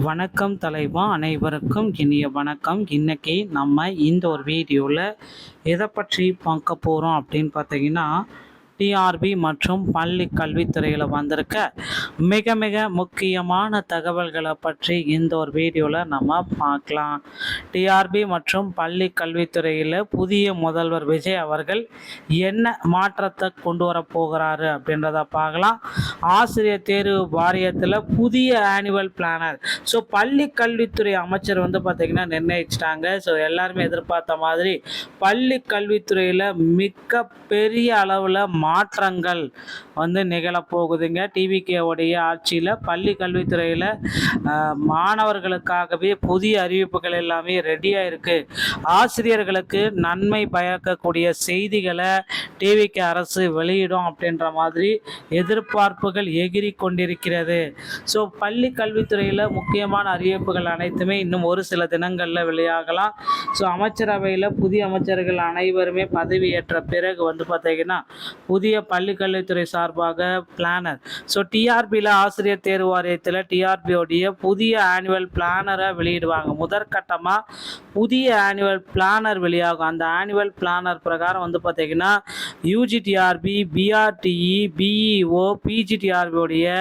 வணக்கம் தலைவா, அனைவருக்கும் இனிய வணக்கம். இன்னைக்கு நம்ம இந்த ஒரு வீடியோவில் எதை பற்றி பார்க்க போகிறோம் அப்படின்னு பார்த்தீங்கன்னா, டிஆர்பி மற்றும் பள்ளி கல்வித்துறையில் வந்திருக்க மிக மிக முக்கியமான தகவல்களை பற்றி இந்த ஒரு வீடியோவில் நம்ம பார்க்கலாம். டிஆர்பி மற்றும் பள்ளி கல்வித்துறையில் புதிய முதல்வர் விஜய் அவர்கள் என்ன மாற்றத்தை கொண்டு வர போகிறாரு அப்படின்றத பார்க்கலாம். ஆசிரியர் தேர்வு வாரியத்தில் புதிய ஆனுவல் பிளானர், ஸோ பள்ளி கல்வித்துறை அமைச்சர் பார்த்திங்கன்னா நிர்ணயிச்சிட்டாங்க. ஸோ எல்லாருமே எதிர்பார்த்த மாதிரி பள்ளி கல்வித்துறையில் மிக பெரிய அளவில் மாற்றங்கள் நிகழப்போகுதுங்க. டிவிகேவுடைய ஆட்சியில் பள்ளி கல்வித்துறையில் மாணவர்களுக்காகவே புதிய அறிவிப்புகள் எல்லாமே ரெடியாக இருக்குது. ஆசிரியர்களுக்கு நன்மை பயக்கக்கூடிய செய்திகளை டிவிகே அரசு வெளியிடும் அப்படின்ற மாதிரி எதிர்பார்ப்புகள் எகிரி கொண்டிருக்கிறது. ஸோ பள்ளி கல்வித்துறையில் முக்கியமான அறிவிப்புகள் அனைத்துமே இன்னும் ஒரு சில தினங்களில் வெளியாகலாம். ஸோ அமைச்சரவையில் புதிய அமைச்சர்கள் அனைவருமே பதவியேற்ற பிறகு பார்த்தீங்கன்னா புதிய பள்ளி கல்வித்துறை சார்பாக பிளானர், ஸோ டிஆர்பியில் ஆசிரியர் தேர்வு வாரியத்தில் டிஆர்பியோடைய புதிய ஆனுவல் பிளானரை வெளியிடுவாங்க. முதற்கட்டமாக புதிய ஆனுவல் பிளானர் வெளியாகும். அந்த ஆனுவல் பிளானர் பிரகாரம் பார்த்தீங்கன்னா யூஜிடிஆர்பி, பிஆர்டிஇ, பிஇஓ, பிஜிடிஆர்பியோடைய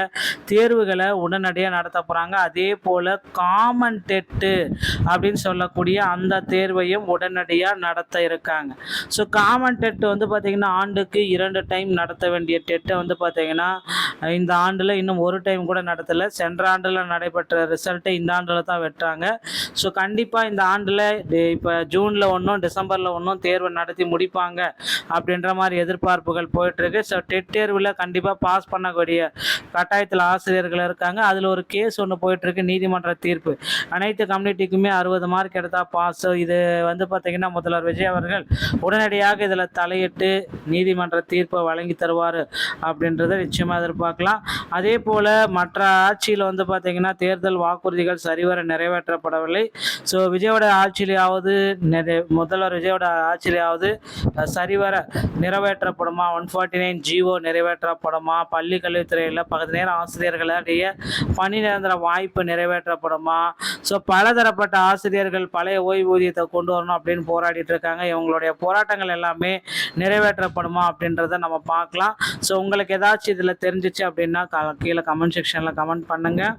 தேர்வுகளை உடனடியாக நடத்த போகிறாங்க. அதே போல் காமன் டெட்டு அப்படின்னு சொல்லக்கூடிய அந்த தேர்வையும் உடனடியாக நடத்த இருக்காங்க. ஸோ காமன் டெட்டு பார்த்திங்கன்னா ஆண்டுக்கு 2 டைம் நடத்த வேண்டிய டெட்டை பார்த்திங்கன்னா இந்த ஆண்டில் இன்னும் ஒரு டைம் கூட நடத்தலை. சென்ற ஆண்டில் நடைபெற்ற ரிசல்ட்டை இந்த ஆண்டில் தான் வெட்டாங்க. ஸோ கண்டிப்பாக இந்த ஆண்டில் இப்போ ஜூனில் ஒன்றும் டிசம்பரில் ஒன்றும் தேர்வை நடத்தி முடிப்பாங்க அப்படின்ற மாதிரி எதிர்பார்ப்புகள் போயிட்டுருக்கு. ஸோ டெட் தேர்வில் கண்டிப்பாக பாஸ் பண்ணக்கூடிய கட்டாயத்தில் ஆசிரியர்கள் இருக்காங்க. அதில் ஒரு கேஸ் ஒன்று போயிட்டுருக்கு, நீதிமன்ற தீர்ப்பு. அனைத்து கம்யூனிட்டிக்குமே 60 மார்க் எடுத்தால் பாஸ். இது பார்த்திங்கன்னா முதல்வர் விஜய் அவர்கள் உடனடியாக இதில் தலையிட்டு நீதிமன்ற தீர்ப்பை வழங்கி தருவார் அப்படின்றத நிச்சயமாக எதிர்பார்க்கலாம். அதே போல் மற்ற ஆட்சியில் பார்த்திங்கன்னா தேர்தல் வாக்குறுதிகள் சரிவர நிறைவேற்றப்படவில்லை. ஸோ விஜயோட ஆட்சியிலாவது முதல்வர் விஜயோட ஆட்சியிலாவது சரிவர நிறைவேற்றப்படுமா? 149 ஜிஓ நிறைவேற்றப்படுமா? பள்ளி கல்வித்துறையில் பகுதி நேர ஆசிரியர்களுடைய பணி நிரந்தர வாய்ப்பு நிறைவேற்றப்படுமா? ஸோ பலதரப்பட்ட ஆசிரியர்கள் பழைய ஓய்வூதியத்தை கொண்டு வரணும் அப்படின்னு போராடிட்டு இருக்காங்க. இவங்களுடைய போராட்டங்கள் எல்லாமே நிறைவேற்றப்படுமா அப்படின்றத நம்ம பார்க்கலாம். ஸோ உங்களுக்கு ஏதாச்சும் இதில் தெரிஞ்சிச்சு அப்படின்னா கீழே கமெண்ட் செக்ஷனில் கமெண்ட் பண்ணுங்கள்.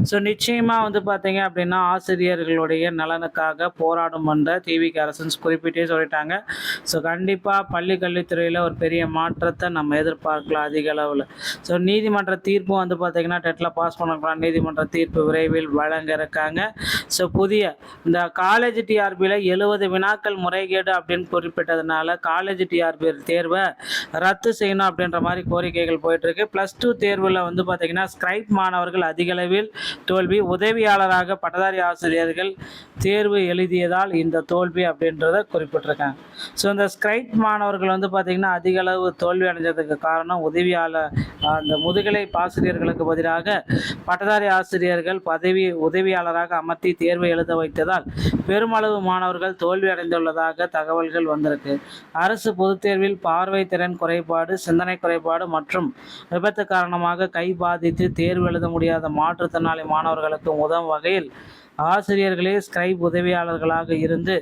ஸோ நிச்சயமாக பார்த்தீங்க அப்படின்னா ஆசிரியர்களுடைய நலனுக்காக போராடும் என்ற டிவிகே அரசு குறிப்பிட்டே சொல்லிட்டாங்க. ஸோ கண்டிப்பாக பள்ளி கல்வித்துறையில் ஒரு பெரிய மாற்றத்தை நம்ம எதிர்பார்க்கலாம் அதிக அளவில். ஸோ நீதிமன்ற தீர்ப்பும் பார்த்தீங்கன்னா டெட்டில் பாஸ் பண்ணலாம். நீதிமன்ற தீர்ப்பு விரைவில் வழங்க இருக்காங்க. ஸோ புதிய இந்த காலேஜ் டிஆர்பியில் 70 வினாக்கள் முறைகேடு அப்படின்னு குறிப்பிட்டதுனால காலேஜ் டிஆர்பி தேர்வை ரத்து செய்யணும் அப்படின்ற மாதிரி கோரிக்கைகள் போயிட்டுருக்கு. +2 தேர்வில் பார்த்தீங்கன்னா ஸ்கிரைப் மாணவர்கள் அதிக அளவில் தோல்வி. உதவியாளராக பட்டதாரி ஆசிரியர்கள் தேர்வு எழுதியதால் இந்த தோல்வி அப்படின்றத குறிப்பிட்டிருக்காங்க. ஸோ இந்த ஸ்கிரைப் மாணவர்கள் பார்த்தீங்கன்னா அதிக அளவு தோல்வி அடைஞ்சதுக்கு காரணம் உதவியாளர், அந்த முதுகலை ஆசிரியர்களுக்கு பதிலாக பட்டதாரி ஆசிரியர்கள் உதவியாளராக அமர்த்தி தேர்வை எழுத வைத்ததால் பெருமளவு மாணவர்கள் தோல்வி அடைந்துள்ளதாக தகவல்கள் வந்திருக்கு. அரசு பொதுத் தேர்வில் பார்வை திறன் குறைபாடு, சிந்தனை குறைபாடு மற்றும் விபத்து காரணமாக கை பாதித்து தேர்வு எழுத முடியாத மாற்றுத்திறனாளி மாணவர்களுக்கு உதவும் வகையில் ஆசிரியர்களே ஸ்கிரைப் உதவியாளர்களாக இருந்து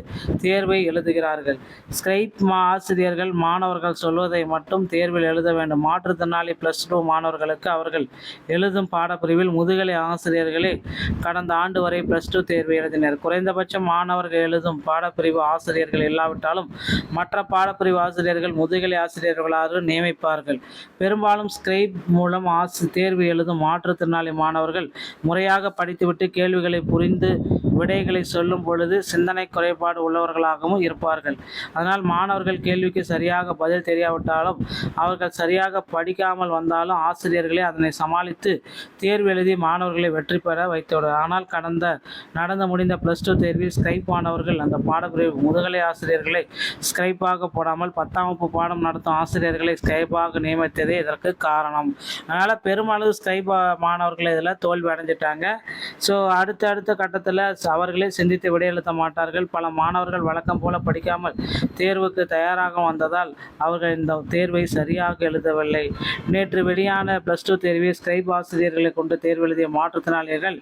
தேர்வை எழுதுகிறார்கள். ஸ்கிரைப் ஆசிரியர்கள் மாணவர்கள் சொல்வதை மட்டும் தேர்வில் எழுத வேண்டும். மாற்றுத்திறனாளி +2 மாணவர்களுக்கு அவர்கள் எழுதும் பாடப்பிரிவில் முதுகலை ஆசிரியர்களே கடந்த ஆண்டு வரை +2 தேர்வு எழுதினர். குறைந்தபட்சம் மாணவர்கள் எழுதும் பாடப்பிரிவு ஆசிரியர்கள் இல்லாவிட்டாலும் மற்ற பாடப்பிரிவு ஆசிரியர்கள் முதுகலை ஆசிரியர்களாக நியமிப்பார்கள். பெரும்பாலும் ஸ்கிரைப் மூலம் தேர்வு எழுதும் மாற்றுத்திறனாளி மாணவர்கள் முறையாக படித்துவிட்டு கேள்விகளை புரிந்து விடைகளை சொல்லும் பொழுது சிந்தனை குறைபாடு உள்ளவர்களாகவும் இருப்பார்கள். அதனால் மாணவர்கள் கேள்விக்கு சரியாக பதில் தெரியாவிட்டாலும் அவர்கள் சரியாக படிக்காமல் வந்தாலும் ஆசிரியர்களே அதனை சமாளித்து தேர்வு எழுதி மாணவர்களை வெற்றி பெற வைத்துவிடுவார். ஆனால் நடந்து முடிந்த +2 தேர்வில் ஸ்கிரைப் மாணவர்கள் அந்த பாடப்பிரிவு முதுகலை ஆசிரியர்களை ஸ்கிரைப்பாக போடாமல் 10ஆம் வகுப்பு பாடம் நடத்தும் ஆசிரியர்களை ஸ்கிரைப்பாக நியமித்ததே இதற்கு காரணம். அதனால் பெருமளவு ஸ்கிரைப் மாணவர்கள் இதில் தோல்வி அடைஞ்சிட்டாங்க. ஸோ அடுத்த கட்டத்தில் அவர்களே சிந்தித்து விடையெழுத்த மாட்டார்கள். பல மாணவர்கள் வழக்கம் போல படிக்காமல் தேர்வுக்கு தயாராக வந்ததால் அவர்கள் இந்த தேர்வை சரியாக எழுதவில்லை. நேற்று வெளியான +2 தேர்வில் ஸ்கிரைப் ஆசிரியர்களை கொண்டு தேர்வு எழுதிய மாற்றுத்திறனாளிகள்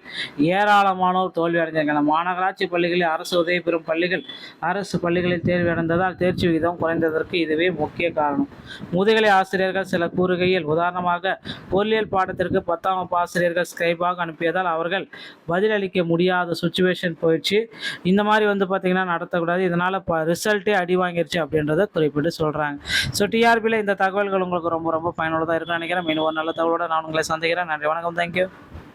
ஏராளமானோர் தோல்வி அடைஞ்சாங்க. மாநகராட்சி பள்ளிகளில் அரசு உதவி பெறும் பள்ளிகள் அரசு பள்ளிகளில் தேர்வு அடைந்ததால் தேர்ச்சி விகிதம் குறைந்ததற்கு இதுவே முக்கிய காரணம். முதுகலை ஆசிரியர்கள் சில கூறுகையில், உதாரணமாக பொருளியல் பாடத்திற்கு 10ஆம் வகுப்பு ஆசிரியர்கள் ஸ்கிரைபாக அனுப்பியதால் அவர்கள் பதிலளிக்க முடியாத சுச்சுவேஷன் போயிடுச்சு. இந்த மாதிரி பார்த்தீங்கன்னா நடத்தக்கூடாது. இதனால் ரிசல்ட்டே அடி வாங்கிருச்சு அப்படின்றத குறிப்பிட்டு சொல்கிறாங்க. ஸோ டிஆர்பியில் இந்த தகவல்கள் உங்களுக்கு ரொம்ப ரொம்ப பயனுள்ளதாக இருக்குன்னு நினைக்கிறேன். மீண்டும் ஒரு நல்ல தகவலோடு நான் உங்களை சந்திக்கிறேன். நன்றி, வணக்கம், தேங்க்யூ.